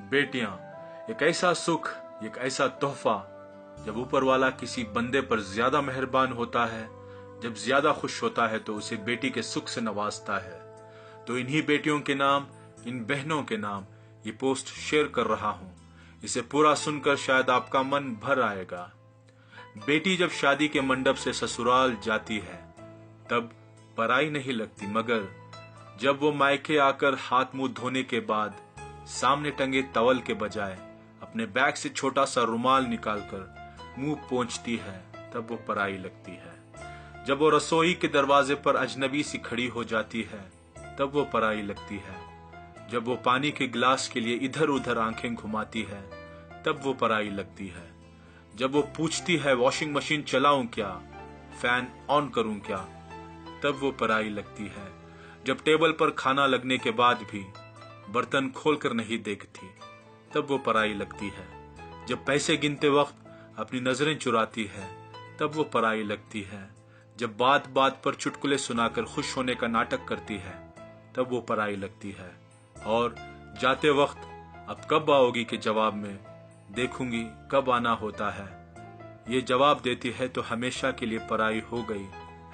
बेटियां एक ऐसा सुख, एक ऐसा तोहफा, जब ऊपर वाला किसी बंदे पर ज्यादा मेहरबान होता है, जब ज्यादा खुश होता है तो उसे बेटी के सुख से नवाजता है। तो इन्हीं बेटियों के नाम, इन बहनों के नाम ये पोस्ट शेयर कर रहा हूं। इसे पूरा सुनकर शायद आपका मन भर आएगा। बेटी जब शादी के मंडप से ससुराल जाती है तब पराई नहीं लगती, मगर जब वो मायके आकर हाथ मुंह धोने के बाद सामने टंगे टवल के बजाय अपने बैग से छोटा सा रुमाल निकालकर मुंह पोंछती है तब वो पराई लगती है। जब वो रसोई के दरवाजे पर अजनबी सी खड़ी हो जाती है तब वो पराई लगती है। जब वो पानी के गिलास के लिए इधर उधर आंखें घुमाती है तब वो पराई लगती है। जब वो पूछती है वॉशिंग मशीन चलाऊं क्या, फैन ऑन करूं क्या, तब वो पराई लगती है। जब टेबल पर खाना लगने के बाद भी बर्तन खोलकर नहीं देखती तब वो पराई लगती है। जब पैसे गिनते वक्त अपनी नजरें चुराती है तब वो पराई लगती है। जब बात बात पर चुटकुले सुनाकर खुश होने का नाटक करती है तब वो पराई लगती है। और जाते वक्त अब कब आओगी के जवाब में देखूंगी कब आना होता है, ये जवाब देती है तो हमेशा के लिए पराई हो गई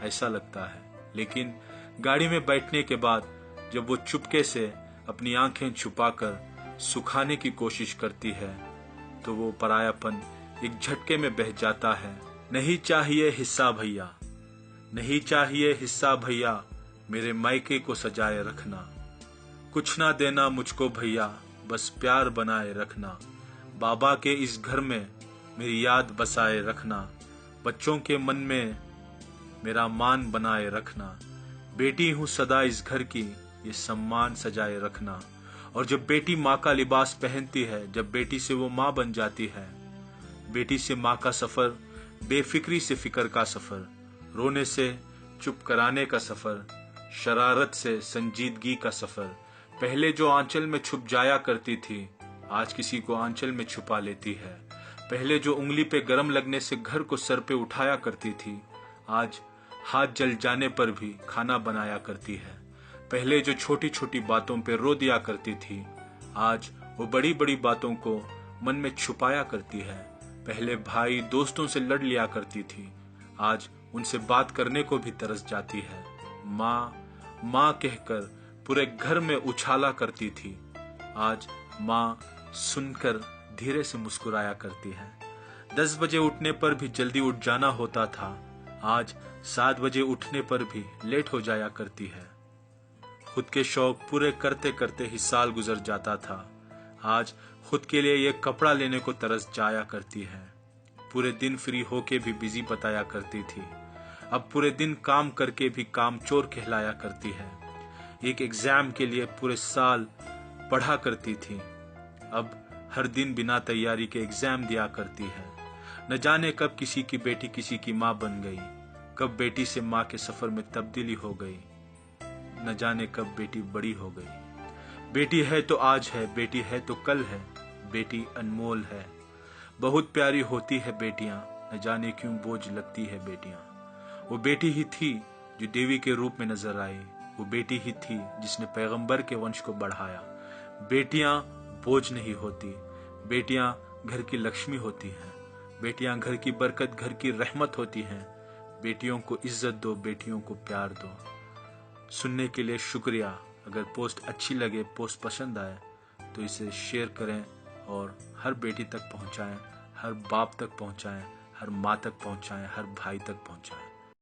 ऐसा लगता है। लेकिन गाड़ी में बैठने के बाद जब वो चुपके से अपनी आंखें छुपाकर सुखाने की कोशिश करती है तो वो परायापन एक झटके में बह जाता है। नहीं चाहिए हिस्सा भैया, नहीं चाहिए हिस्सा भैया, मेरे मायके को सजाए रखना। कुछ ना देना मुझको भैया, बस प्यार बनाए रखना। बाबा के इस घर में मेरी याद बसाए रखना। बच्चों के मन में मेरा मान बनाए रखना। बेटी हूँ सदा इस घर की, ये सम्मान सजाए रखना। और जब बेटी माँ का लिबास पहनती है, जब बेटी से वो माँ बन जाती है, बेटी से माँ का सफर बेफिक्री से फिक्र का सफर, रोने से चुप कराने का सफर, शरारत से संजीदगी का सफर। पहले जो आंचल में छुप जाया करती थी आज किसी को आंचल में छुपा लेती है। पहले जो उंगली पे गरम लगने से घर को सर पे उठाया करती थी आज हाथ जल जाने पर भी खाना बनाया करती है। पहले जो छोटी छोटी बातों पे रो दिया करती थी आज वो बड़ी बड़ी बातों को मन में छुपाया करती है। पहले भाई दोस्तों से लड़ लिया करती थी आज उनसे बात करने को भी तरस जाती है। माँ माँ कहकर पूरे घर में उछाला करती थी आज माँ सुनकर धीरे से मुस्कुराया करती है। 10 बजे उठने पर भी जल्दी उठ जाना होता था आज 7 बजे उठने पर भी लेट हो जाया करती है। खुद के शौक पूरे करते करते ही साल गुजर जाता था आज खुद के लिए ये कपड़ा लेने को तरस जाया करती है। पूरे दिन फ्री होके भी बिजी बताया करती थी, अब पूरे दिन काम करके भी काम चोर कहलाया करती है। एक एग्जाम के लिए पूरे साल पढ़ा करती थी, अब हर दिन बिना तैयारी के एग्जाम दिया करती है। न जाने कब किसी की बेटी किसी की माँ बन गई, कब बेटी से माँ के सफर में तब्दीली हो गई, न जाने कब बेटी बड़ी हो गई। बेटी है तो आज है, बेटी है तो कल है, बेटी अनमोल है। बहुत प्यारी होती है बेटियां, न जाने क्यों बोझ लगती है बेटियां। वो बेटी ही थी जो देवी के रूप में नजर आई, वो बेटी ही थी जिसने पैगंबर के वंश को बढ़ाया। बेटियां बोझ नहीं होती, बेटियां घर की लक्ष्मी होती हैं, बेटियां घर की बरकत घर की रहमत होती हैं। बेटियों को इज्जत दो, बेटियों को प्यार दो। सुनने के लिए शुक्रिया। अगर पोस्ट अच्छी लगे, पोस्ट पसंद आए तो इसे शेयर करें और हर बेटी तक पहुंचाएं, हर बाप तक पहुंचाएं, हर माँ तक पहुंचाएं, हर भाई तक पहुंचाएं।